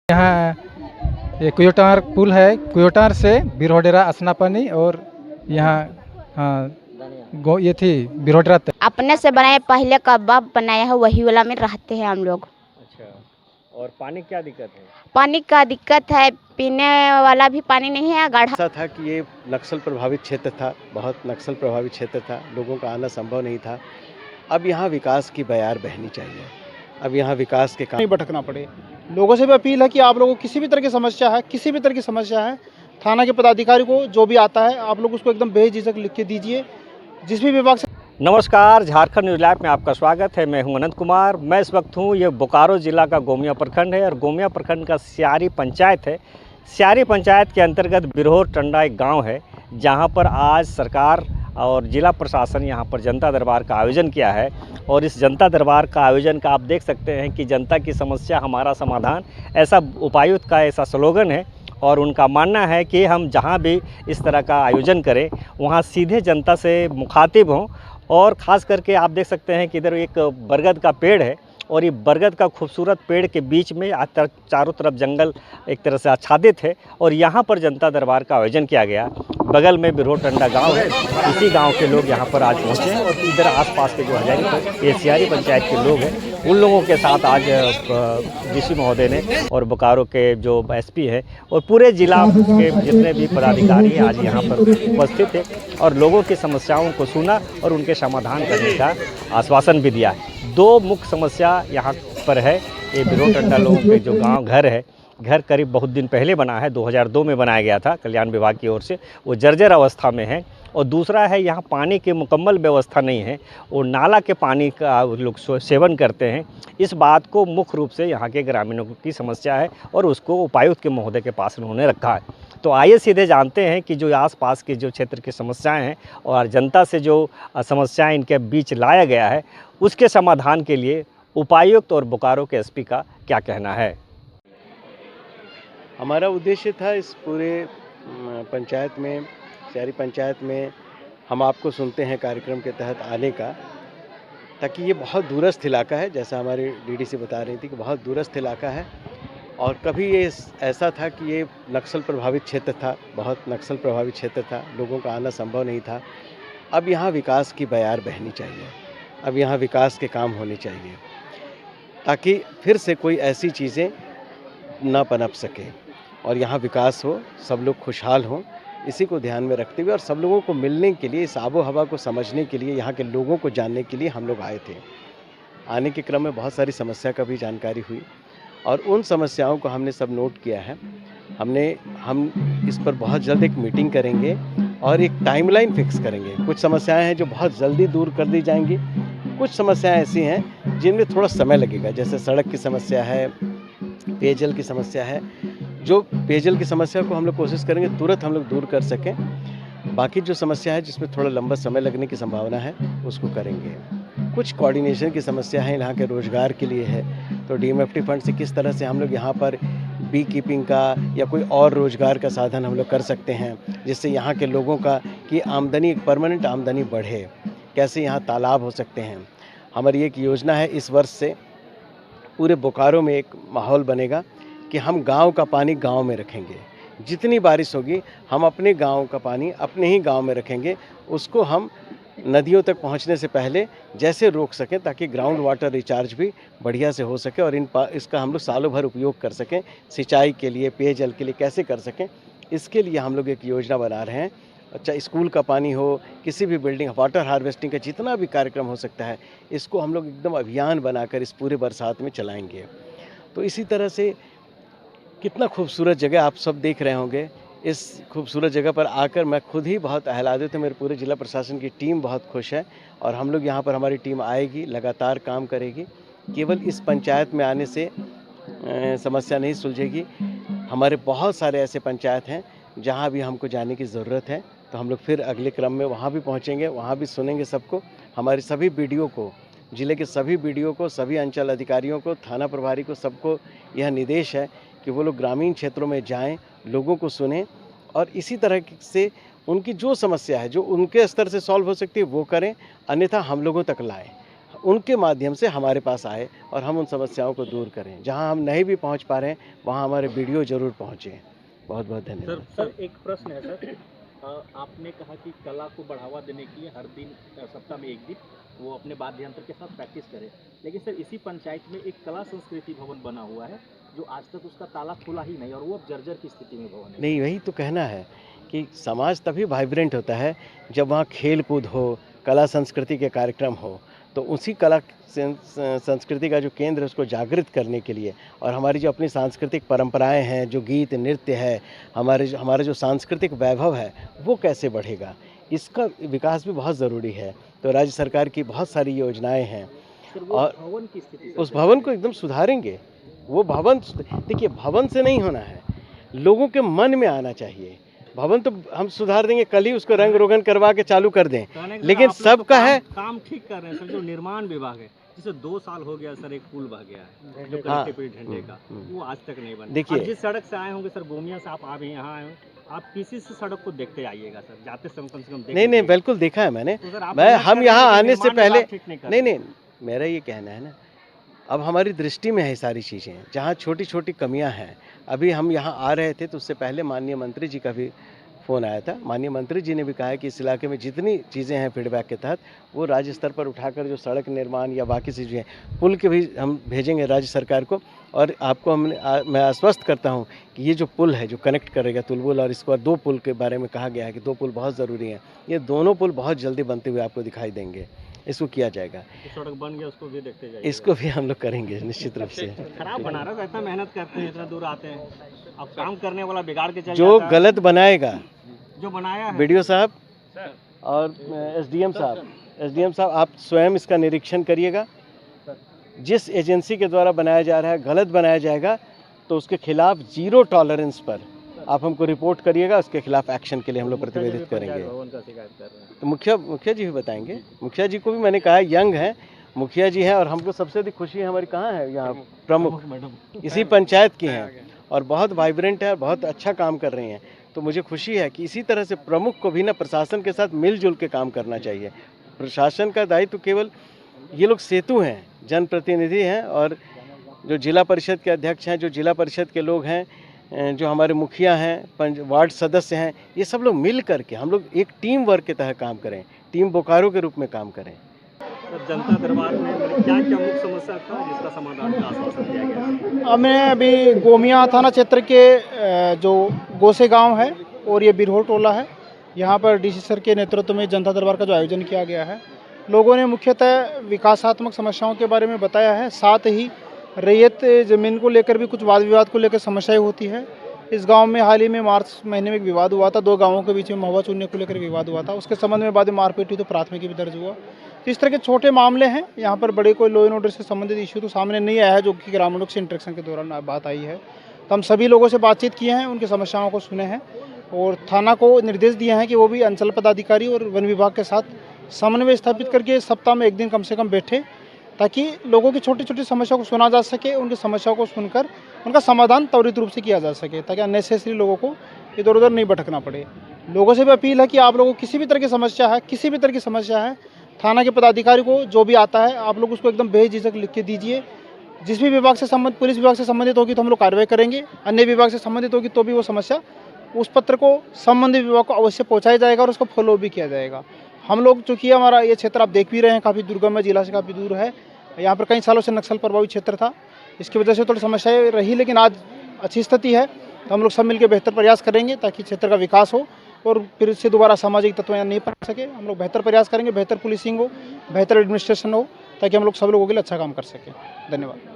यहाँ ये कुयोटार पुल है, कुयोटार से बिरोडेरा असनापनी और यहाँ हाँ ये थी बिरोडेरा तक। अपने से बनाए पहले कबाब बनाया है वही वाला में रहते हैं हम लोग। अच्छा, और पानी क्या दिक्कत है? पानी का दिक्कत है, पीने वाला भी पानी नहीं है। गढ़ा ऐसा था कि ये नक्सल प्रभावित क्षेत्र था, बहुत नक्सल प्रभावित क्षेत्र था, लोगों का आना संभव नहीं था। अब यहाँ विकास की बयार बहनी चाहिए, अब यहाँ विकास के काम नहीं भटकना पड़े। लोगों से भी अपील है कि आप लोगों को किसी भी तरह की समस्या है, किसी भी तरह की समस्या है, थाना के पदाधिकारी को जो भी आता है आप लोग उसको एकदम बेझिझक लिख के दीजिए। जिस भी विभाग से नमस्कार, झारखंड न्यूज़ लाइव में आपका स्वागत है। मैं हूं अनंत कुमार। मैं इस वक्त हूं, ये बोकारो ज़िला का गोमिया प्रखंड है और गोमिया प्रखंड का सियारी पंचायत है। सियारी पंचायत के अंतर्गत बिरहोर टंडा एक गांव है, जहां पर आज सरकार और ज़िला प्रशासन यहां पर जनता दरबार का आयोजन किया है। और इस जनता दरबार का आयोजन का आप देख सकते हैं कि जनता की समस्या हमारा समाधान, ऐसा उपायुक्त का ऐसा स्लोगन है। और उनका मानना है कि हम जहां भी इस तरह का आयोजन करें वहां सीधे जनता से मुखातिब हों। और ख़ास करके आप देख सकते हैं कि इधर एक बरगद का पेड़ है और ये बरगद का खूबसूरत पेड़ के बीच में चारों तरफ जंगल एक तरह से आच्छादित है और यहाँ पर जनता दरबार का आयोजन किया गया। बगल में बिरहोर टंडा गांव है, इसी गांव के लोग यहाँ पर आज पहुँचे हैं और इधर आसपास के जो हजारी ये सियारी पंचायत के लोग हैं, उन लोगों के साथ आज डीसी महोदय ने और बोकारो के जो एसपी है और पूरे ज़िला के जितने भी पदाधिकारी हैं आज यहाँ पर उपस्थित थे और लोगों की समस्याओं को सुना और उनके समाधान करने का आश्वासन भी दिया। दो मुख्य समस्या यहाँ पर है। ये बिरहोर टंडा लोगों के जो गांव घर है, घर करीब बहुत दिन पहले बना है, 2002 में बनाया गया था कल्याण विभाग की ओर से, वो जर्जर अवस्था में है। और दूसरा है यहाँ पानी की मुकम्मल व्यवस्था नहीं है और नाला के पानी का लोग सेवन करते हैं। इस बात को मुख्य रूप से यहाँ के ग्रामीणों की समस्या है और उसको उपायुक्त के महोदय के पास उन्होंने रखा है। तो आइए सीधे जानते हैं कि जो आसपास के जो क्षेत्र की समस्याएं हैं और जनता से जो समस्याएं इनके बीच लाया गया है, उसके समाधान के लिए उपायुक्त और बोकारो के एसपी का क्या कहना है। हमारा उद्देश्य था इस पूरे पंचायत में, सियारी पंचायत में हम आपको सुनते हैं कार्यक्रम के तहत आने का, ताकि ये बहुत दूरस्थ इलाका है, जैसा हमारी डीडीसी बता रही थी कि बहुत दूरस्थ इलाका है। और कभी ये ऐसा था कि ये नक्सल प्रभावित क्षेत्र था, बहुत नक्सल प्रभावित क्षेत्र था, लोगों का आना संभव नहीं था। अब यहाँ विकास की बयार बहनी चाहिए, अब यहाँ विकास के काम होने चाहिए, ताकि फिर से कोई ऐसी चीज़ें ना पनप सके और यहाँ विकास हो, सब लोग खुशहाल हों। इसी को ध्यान में रखते हुए और सब लोगों को मिलने के लिए, इस आबो हवा को समझने के लिए, यहाँ के लोगों को जानने के लिए हम लोग आए थे। आने के क्रम में बहुत सारी समस्या का भी जानकारी हुई और उन समस्याओं को हमने सब नोट किया है। हम इस पर बहुत जल्द एक मीटिंग करेंगे और एक टाइमलाइन फिक्स करेंगे। कुछ समस्याएं हैं जो बहुत जल्दी दूर कर दी जाएंगी, कुछ समस्याएं ऐसी हैं जिनमें थोड़ा समय लगेगा, जैसे सड़क की समस्या है, पेयजल की समस्या है। जो पेयजल की समस्या को हम लोग कोशिश करेंगे तुरंत हम लोग दूर कर सकें। बाकी जो समस्या है जिसमें थोड़ा लंबा समय लगने की संभावना है, उसको करेंगे। कुछ कोऑर्डिनेशन की समस्या है यहाँ के रोज़गार के लिए है, तो डीएमएफटी फंड से किस तरह से हम लोग यहाँ पर बी कीपिंग का या कोई और रोज़गार का साधन हम लोग कर सकते हैं, जिससे यहाँ के लोगों का की आमदनी, एक परमानेंट आमदनी बढ़े। कैसे यहाँ तालाब हो सकते हैं। हमारी एक योजना है, इस वर्ष से पूरे बोकारो में एक माहौल बनेगा कि हम गांव का पानी गांव में रखेंगे। जितनी बारिश होगी हम अपने गांव का पानी अपने ही गांव में रखेंगे, उसको हम नदियों तक पहुंचने से पहले जैसे रोक सकें, ताकि ग्राउंड वाटर रिचार्ज भी बढ़िया से हो सके और इसका हम लोग सालों भर उपयोग कर सकें। सिंचाई के लिए, पेयजल के लिए कैसे कर सकें, इसके लिए हम लोग एक योजना बना रहे हैं। अच्छा, स्कूल का पानी हो, किसी भी बिल्डिंग, वाटर हार्वेस्टिंग का जितना भी कार्यक्रम हो सकता है, इसको हम लोग एकदम अभियान बनाकर इस पूरे बरसात में चलाएंगे। तो इसी तरह से कितना खूबसूरत जगह आप सब देख रहे होंगे। इस खूबसूरत जगह पर आकर मैं खुद ही बहुत आह्लादित हूँ, मेरे पूरे ज़िला प्रशासन की टीम बहुत खुश है और हम लोग यहाँ पर, हमारी टीम आएगी, लगातार काम करेगी। केवल इस पंचायत में आने से समस्या नहीं सुलझेगी। हमारे बहुत सारे ऐसे पंचायत हैं जहाँ भी हमको जाने की ज़रूरत है, तो हम लोग फिर अगले क्रम में वहाँ भी पहुँचेंगे, वहाँ भी सुनेंगे सबको। हमारे सभी बीडीओ को, ज़िले के सभी बीडीओ को, सभी अंचल अधिकारियों को, थाना प्रभारी को, सबको यह निर्देश है कि वो लोग ग्रामीण क्षेत्रों में जाएं, लोगों को सुनें और इसी तरह से उनकी जो समस्या है, जो उनके स्तर से सॉल्व हो सकती है वो करें, अन्यथा हम लोगों तक लाएं। उनके माध्यम से हमारे पास आए और हम उन समस्याओं को दूर करें। जहां हम नहीं भी पहुंच पा रहे हैं वहां हमारे वीडियो जरूर पहुंचे। बहुत बहुत धन्यवाद। सर एक प्रश्न है सर, आपने कहा कि कला को बढ़ावा देने के लिए हर दिन सप्ताह में एक दिन वो अपने वाद्य यंत्र के साथ प्रैक्टिस करें, लेकिन सर इसी पंचायत में एक कला संस्कृति भवन बना हुआ है जो आज तक उसका ताला खुला ही नहीं और वो अब जर्जर की स्थिति में भवन है। नहीं, वही तो कहना है कि समाज तभी वाइब्रेंट होता है जब वहाँ खेल कूद हो, कला संस्कृति के कार्यक्रम हो। तो उसी कला संस्कृति का जो केंद्र है उसको जागृत करने के लिए और हमारी जो अपनी सांस्कृतिक परंपराएं हैं, जो गीत नृत्य है, हमारा जो सांस्कृतिक वैभव है वो कैसे बढ़ेगा, इसका विकास भी बहुत ज़रूरी है। तो राज्य सरकार की बहुत सारी योजनाएं हैं और भवन की स्थिति उस भवन को एकदम सुधारेंगे। वो भवन, देखिए भवन से नहीं होना है, लोगों के मन में आना चाहिए। भवन तो हम सुधार देंगे, कल ही उसको रंग रोगन करवा के चालू कर दें, लेकिन सबका है काम ठीक कर रहे हैं सर। जो निर्माण विभाग है जिसे 2 साल हो गया सर, एक पुल बह गया है जो कलेक्ट्रेट झंडे का, वो आज तक नहीं बना। देखिए जिस सड़क से आए होंगे सर, गोमिया से आप भी यहाँ आए हो, आप किसी से सड़क को देखते आइएगा सर, जाते समय कम से कम नहीं बिल्कुल देखा है मैंने। तो मैं हम यहाँ आने से पहले नहीं, मेरा ये कहना है ना, अब हमारी दृष्टि में है सारी चीज़ें, जहाँ छोटी छोटी कमियाँ हैं। अभी हम यहाँ आ रहे थे तो उससे पहले माननीय मंत्री जी का भी फ़ोन आया था। माननीय मंत्री जी ने भी कहा है कि इस इलाके में जितनी चीज़ें हैं फीडबैक के तहत वो राज्य स्तर पर उठाकर जो सड़क निर्माण या बाकी चीज़ें, पुल के भी हम भेजेंगे राज्य सरकार को। और आपको मैं आश्वस्त करता हूं कि ये जो पुल है जो कनेक्ट करेगा तुलबुल और इसके बाद 2 पुल के बारे में कहा गया है कि 2 पुल बहुत ज़रूरी हैं, ये दोनों पुल बहुत जल्दी बनते हुए आपको दिखाई देंगे। इसको किया जाएगा, सड़क बन गया उसको भी देखते जाइए। इसको भी हम लोग करेंगे निश्चित रूप से। खराब बना रहा है, इतना मेहनत करते हैं, इतना दूर आते हैं, अब काम करने वाला बिगाड़ के चल जो जाता है। गलत बनाएगा, जो बनाया है वीडियो साहब और एसडीएम साहब आप स्वयं इसका निरीक्षण करिएगा। जिस एजेंसी के द्वारा बनाया जा रहा है गलत बनाया जाएगा तो उसके खिलाफ 0 टॉलरेंस पर आप हमको रिपोर्ट करिएगा, उसके खिलाफ एक्शन के लिए हम लोग प्रतिवेदित करेंगे। तो मुखिया जी भी बताएंगे। मुखिया जी को भी मैंने कहा यंग है, मुखिया जी हैं और हमको सबसे अधिक खुशी है हमारी कहाँ है, यहाँ प्रमुख इसी पंचायत की हैं और बहुत वाइब्रेंट है, बहुत अच्छा काम कर रही हैं। तो मुझे खुशी है कि इसी तरह से प्रमुख को भी ना प्रशासन के साथ मिलजुल के काम करना चाहिए। प्रशासन का दायित्व केवल ये लोग सेतु हैं, जनप्रतिनिधि हैं और जो जिला परिषद के अध्यक्ष हैं, जो जिला परिषद के लोग हैं, जो हमारे मुखिया हैं, वार्ड सदस्य हैं, ये सब लोग मिल करके हम लोग एक टीम वर्क के तहत काम करें, टीम बोकारो के रूप में काम करें। जनता दरबार में क्या मुख्य समस्या था जिसका समाधान का आश्वासन दिया गया? हमने अभी गोमिया थाना क्षेत्र के जो गोसे गांव है और ये बिरहोर टोला है, यहाँ पर डीसी सर के नेतृत्व में जनता दरबार का जो आयोजन किया गया है, लोगों ने मुख्यतः विकासात्मक समस्याओं के बारे में बताया है। साथ ही रैयत ज़मीन को लेकर भी कुछ वाद विवाद को लेकर समस्याएं होती है। इस गांव में हाल ही में मार्च महीने में एक विवाद हुआ था, 2 गांवों के बीच में महुआ चुनने को लेकर विवाद हुआ था, उसके संबंध में बाद में मारपीट हुई तो प्राथमिकी भी दर्ज हुआ। तो इस तरह के छोटे मामले हैं, यहाँ पर बड़े कोई लॉ एंड ऑर्डर से संबंधित इशू तो सामने नहीं आया है जो कि ग्रामीणों से इंटरेक्शन के दौरान बात आई है। तो हम सभी लोगों से बातचीत किए हैं, उनकी समस्याओं को सुने हैं और थाना को निर्देश दिए हैं कि वो भी अंचल पदाधिकारी और वन विभाग के साथ समन्वय स्थापित करके सप्ताह में 1 दिन कम से कम बैठे, ताकि लोगों की छोटी छोटी समस्याओं को सुना जा सके, उनकी समस्याओं को सुनकर उनका समाधान त्वरित रूप से किया जा सके, ताकि अननेसेसरी लोगों को इधर उधर नहीं भटकना पड़े। लोगों से भी अपील है कि आप लोगों को किसी भी तरह की समस्या है, थाना के पदाधिकारी को जो भी आता है आप लोग उसको एकदम बेझिझक लिख के दीजिए। जिस भी विभाग से संबंधित, पुलिस विभाग से संबंधित होगी तो हम लोग कार्रवाई करेंगे, अन्य विभाग से संबंधित होगी तो भी वो समस्या उस पत्र को संबंधित विभाग को अवश्य पहुँचाया जाएगा और उसको फॉलो भी किया जाएगा। हम लोग, चूँकि हमारा ये क्षेत्र आप देख भी रहे हैं काफ़ी दुर्गम है, जिला से काफ़ी दूर है, यहाँ पर कई सालों से नक्सल प्रभावित क्षेत्र था, इसकी वजह से थोड़ी समस्याएं रही, लेकिन आज अच्छी स्थिति है। तो हम लोग सब मिलकर बेहतर प्रयास करेंगे ताकि क्षेत्र का विकास हो और फिर से दोबारा सामाजिक तत्व यहाँ नहीं पनप सके। हम लोग बेहतर प्रयास करेंगे, बेहतर पुलिसिंग हो, बेहतर एडमिनिस्ट्रेशन हो, ताकि हम लोग सब लोगों के लिए अच्छा काम कर सकें। धन्यवाद।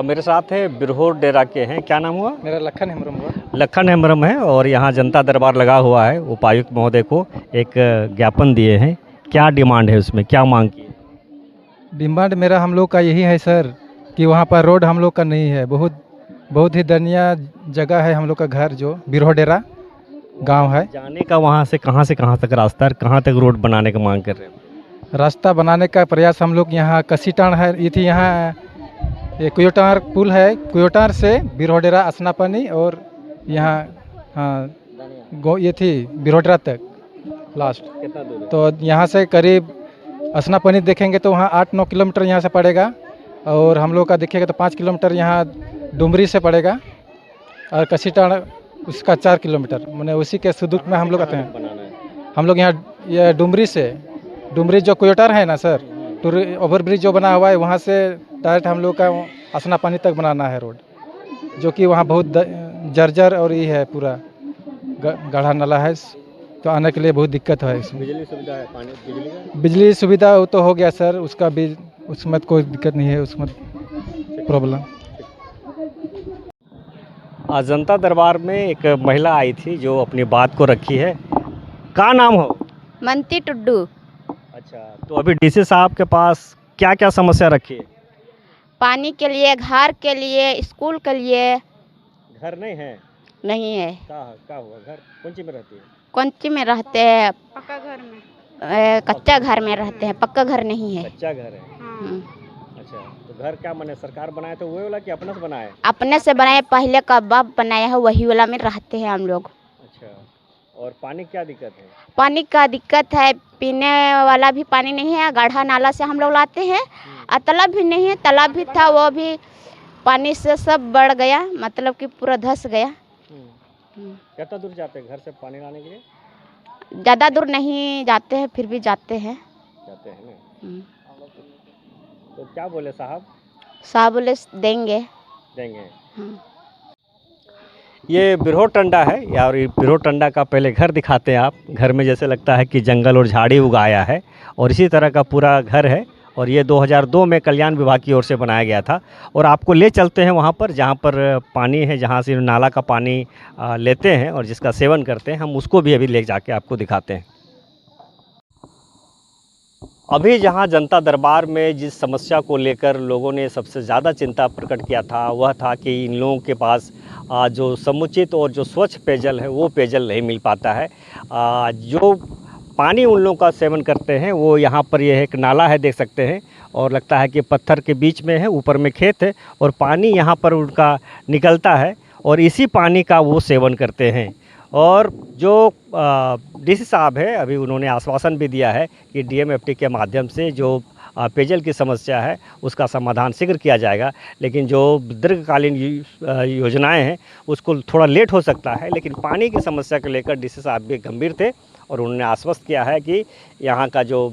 मेरे साथ है बिरहोर डेरा के हैं, क्या नाम हुआ? मेरा लखन हेम्ब्रम हुआ। लखन हेम्ब्रम है और यहाँ जनता दरबार लगा हुआ है। उपायुक्त महोदय को एक ज्ञापन दिए हैं, क्या डिमांड है उसमें, क्या मांग की? डिमांड मेरा हम लोग का यही है सर कि वहाँ पर रोड हम लोग का नहीं है, बहुत ही दयनीय जगह है। हम लोग का घर जो बिरहोर डेरा गांव है, जाने का वहाँ से कहाँ तक रास्ता, कहाँ तक रोड बनाने का मांग कर रहे हैं? रास्ता बनाने का प्रयास हम लोग यहाँ कसीटाण है, ये थी यहाँ ये कुयोटार पुल है, कुयोटार से बिरहोर डेरा असनापनी और यहाँ हाँ ये थी बिरहोर डेरा तक लास्ट। कितना दूर है? तो यहाँ से करीब असनापनी देखेंगे तो वहाँ 8-9 किलोमीटर यहाँ से पड़ेगा, और हम लोग का देखेगा तो 5 किलोमीटर यहाँ डुमरी से पड़ेगा, और कसीटाण उसका 4 किलोमीटर, मैंने उसी के सुदूर में हम लोग आते हैं। बनाना है? हम लोग यहाँ ये डुमरी जो कोयटर है ना सर, ओवर ब्रिज जो बना हुआ है वहाँ से डायरेक्ट हम लोग का असनापानी तक बनाना है रोड, जो कि वहाँ बहुत जर्जर और ये है, पूरा गढ़ा नाला है, तो आने के लिए बहुत दिक्कत है इसमें। बिजली सुविधा है? पानी बिजली का? बिजली सुविधा वो तो हो गया सर, उसका भी उसमें कोई दिक्कत नहीं है, उसमें प्रॉब्लम। आज जनता दरबार में एक महिला आई थी जो अपनी बात को रखी है। क्या नाम हो? मनती टुड्डू। अच्छा, तो अभी डीसी साहब के पास क्या क्या समस्या रखी है? पानी के लिए, घर के लिए, स्कूल के लिए। घर नहीं है? नहीं है। क्या हुआ? घर कौन सी में रहती है? कौंची में रहते हैं? पक्का घर में। कच्चा घर में रहते हैं, पक्का घर नहीं है। कच्चा घर है? हम्म। अच्छा, तो घर क्या मने सरकार बनाए तो वही वाला कि अपने से बनाए? अपने से बनाए, पहले का बाप बनाया है वही वाला में रहते हैं हम लोग। अच्छा, और पानी क्या दिक्कत है? पानी का दिक्कत है, पीने वाला भी पानी नहीं है, गाढ़ा नाला से हम लोग लाते हैं, और तालाब भी नहीं है। तालाब भी था, वो भी पानी से सब बढ़ गया, मतलब कि पूरा धंस गया। कितना दूर जाते हैं घर से पानी लाने के लिए? ज़्यादा दूर नहीं जाते हैं, फिर भी जाते हैं। जाते हैं ना? तो क्या बोले साहब? साहब बोले देंगे। देंगे। ये बिरहो टंडा है, और ये बिरहो टंडा का पहले घर दिखाते हैं आप। घर में जैसे लगता है कि जंगल और झाड़ी उगाया है, और इसी तरह का पूरा घर है, और ये 2002 में कल्याण विभाग की ओर से बनाया गया था। और आपको ले चलते हैं वहाँ पर जहाँ पर पानी है, जहाँ से नाला का पानी लेते हैं और जिसका सेवन करते हैं, हम उसको भी अभी ले जाके आपको दिखाते हैं। अभी जहाँ जनता दरबार में जिस समस्या को लेकर लोगों ने सबसे ज़्यादा चिंता प्रकट किया था, वह था कि इन लोगों के पास जो समुचित और जो स्वच्छ पेयजल है वो पेयजल नहीं मिल पाता है। जो पानी उन लोगों का सेवन करते हैं वो यहाँ पर ये एक नाला है, देख सकते हैं, और लगता है कि पत्थर के बीच में है, ऊपर में खेत है, और पानी यहाँ पर उनका निकलता है, और इसी पानी का वो सेवन करते हैं। और जो डीसी साहब है, अभी उन्होंने आश्वासन भी दिया है कि डीएमएफटी के माध्यम से जो पेयजल की समस्या है उसका समाधान शीघ्र किया जाएगा, लेकिन जो दीर्घकालीन योजनाएं हैं उसको थोड़ा लेट हो सकता है। लेकिन पानी की समस्या को लेकर डीसी साहब भी गंभीर थे, और उन्होंने आश्वस्त किया है कि यहाँ का जो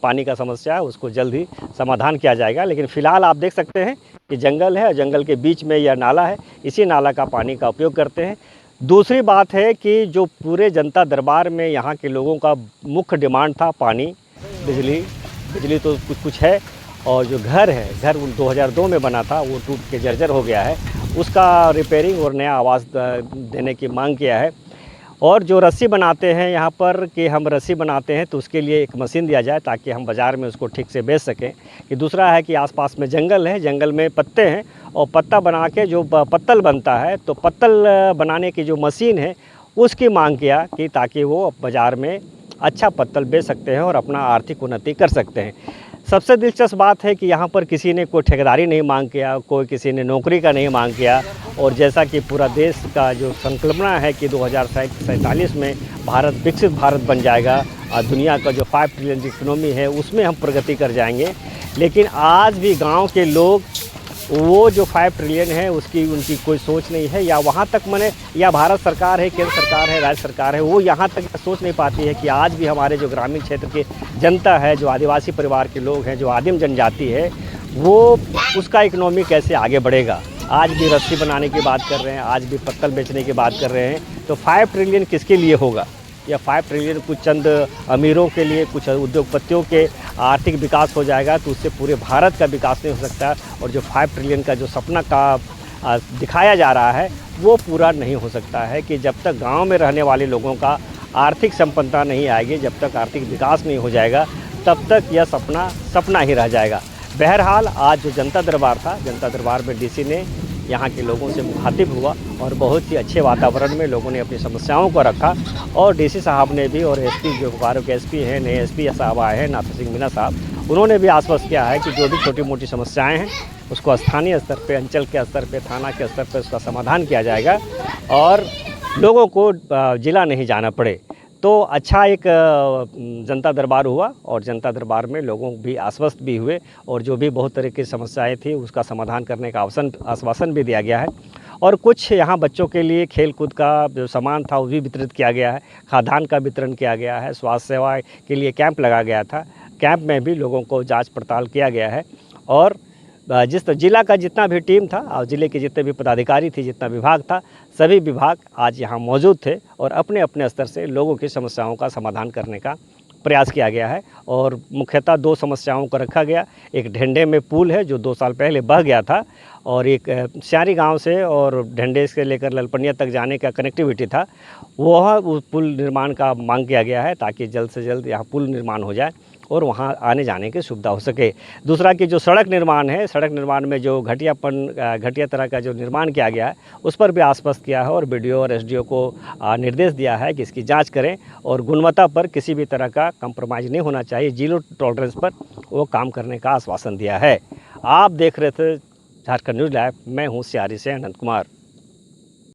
पानी का समस्या है उसको जल्द ही समाधान किया जाएगा। लेकिन फ़िलहाल आप देख सकते हैं कि जंगल है, और जंगल के बीच में यह नाला है, इसी नाला का पानी का उपयोग करते हैं। दूसरी बात है कि जो पूरे जनता दरबार में यहाँ के लोगों का मुख्य डिमांड था पानी, बिजली तो कुछ है, और जो घर है, घर 2002 में बना था, वो टूट के जर्जर हो गया है, उसका रिपेयरिंग और नया आवास देने की मांग किया है। और जो रस्सी बनाते हैं यहाँ पर, कि हम रस्सी बनाते हैं तो उसके लिए एक मशीन दिया जाए ताकि हम बाज़ार में उसको ठीक से बेच सकें। कि दूसरा है कि आसपास में जंगल है, जंगल में पत्ते हैं, और पत्ता बना के जो पत्तल बनता है, तो पत्तल बनाने की जो मशीन है उसकी मांग किया, कि ताकि वो बाज़ार में अच्छा पत्तल बेच सकते हैं और अपना आर्थिक उन्नति कर सकते हैं। सबसे दिलचस्प बात है कि यहाँ पर किसी ने कोई ठेकेदारी नहीं मांग किया, कोई किसी ने नौकरी का नहीं मांग किया, और जैसा कि पूरा देश का जो संकल्पना है कि 2047 में भारत विकसित भारत बन जाएगा, और दुनिया का जो 5 ट्रिलियन इकोनॉमी है उसमें हम प्रगति कर जाएंगे, लेकिन आज भी गांव के लोग वो जो 5 ट्रिलियन है उसकी उनकी कोई सोच नहीं है, या वहाँ तक मैंने, या भारत सरकार है, केंद्र सरकार है, राज्य सरकार है, वो यहाँ तक सोच नहीं पाती है कि आज भी हमारे जो ग्रामीण क्षेत्र की जनता है, जो आदिवासी परिवार के लोग हैं, जो आदिम जनजाति है, वो उसका इकोनॉमी कैसे आगे बढ़ेगा। आज भी रस्सी बनाने की बात कर रहे हैं, आज भी पत्तल बेचने की बात कर रहे हैं, तो 5 ट्रिलियन किसके लिए होगा? या 5 ट्रिलियन कुछ चंद अमीरों के लिए, कुछ उद्योगपतियों के आर्थिक विकास हो जाएगा, तो उससे पूरे भारत का विकास नहीं हो सकता। और जो 5 ट्रिलियन का जो सपना का दिखाया जा रहा है वो पूरा नहीं हो सकता है, कि जब तक गांव में रहने वाले लोगों का आर्थिक संपन्नता नहीं आएगी, जब तक आर्थिक विकास नहीं हो जाएगा, तब तक यह सपना सपना ही रह जाएगा। बहरहाल आज जो जनता दरबार था, जनता दरबार में डीसी ने यहाँ के लोगों से मुखातिब हुआ, और बहुत ही अच्छे वातावरण में लोगों ने अपनी समस्याओं को रखा। और डीसी साहब ने भी, और एसपी जो बोकारो के एसपी हैं, नए एसपी साहब आए हैं, नाथ सिंह मीना साहब, उन्होंने भी आश्वस्त किया है कि जो भी छोटी मोटी समस्याएं हैं उसको स्थानीय स्तर पे, अंचल के स्तर पे, थाना के स्तर पे उसका समाधान किया जाएगा, और लोगों को ज़िला नहीं जाना पड़े। तो अच्छा एक जनता दरबार हुआ और जनता दरबार में लोगों भी आश्वस्त भी हुए और जो भी बहुत तरह की समस्याएं थी उसका समाधान करने का आश्वासन भी दिया गया है। और कुछ यहाँ बच्चों के लिए खेल कूद का जो सामान था वो भी वितरित किया गया है, खाद्यान्न का वितरण किया गया है, स्वास्थ्य सेवाएं के लिए कैंप लगा गया था। कैंप में भी लोगों को जांच पड़ताल किया गया है और जिस जिला का जितना भी टीम था और ज़िले के जितने भी पदाधिकारी थे, जितना विभाग था, सभी विभाग आज यहाँ मौजूद थे और अपने अपने स्तर से लोगों की समस्याओं का समाधान करने का प्रयास किया गया है। और मुख्यतः 2 समस्याओं को रखा गया। एक ढेंडे में पुल है जो 2 साल पहले बह गया था और एक स्यारी गांव से और ढेंडे से लेकर ललपनिया तक जाने का कनेक्टिविटी था, वह उस पुल निर्माण का मांग किया गया है ताकि जल्द से जल्द यहाँ पुल निर्माण हो जाए और वहाँ आने जाने की सुविधा हो सके। दूसरा कि जो सड़क निर्माण है, सड़क निर्माण में जो घटिया तरह का जो निर्माण किया गया है उस पर भी आश्वस्त किया है और BDO और SDO को निर्देश दिया है कि इसकी जांच करें और गुणवत्ता पर किसी भी तरह का कंप्रोमाइज़ नहीं होना चाहिए, 0 टॉलरेंस पर वो काम करने का आश्वासन दिया है। आप देख रहे थे झारखंड न्यूज़ लाइव, मैं हूँ सियारी से अनंत कुमार।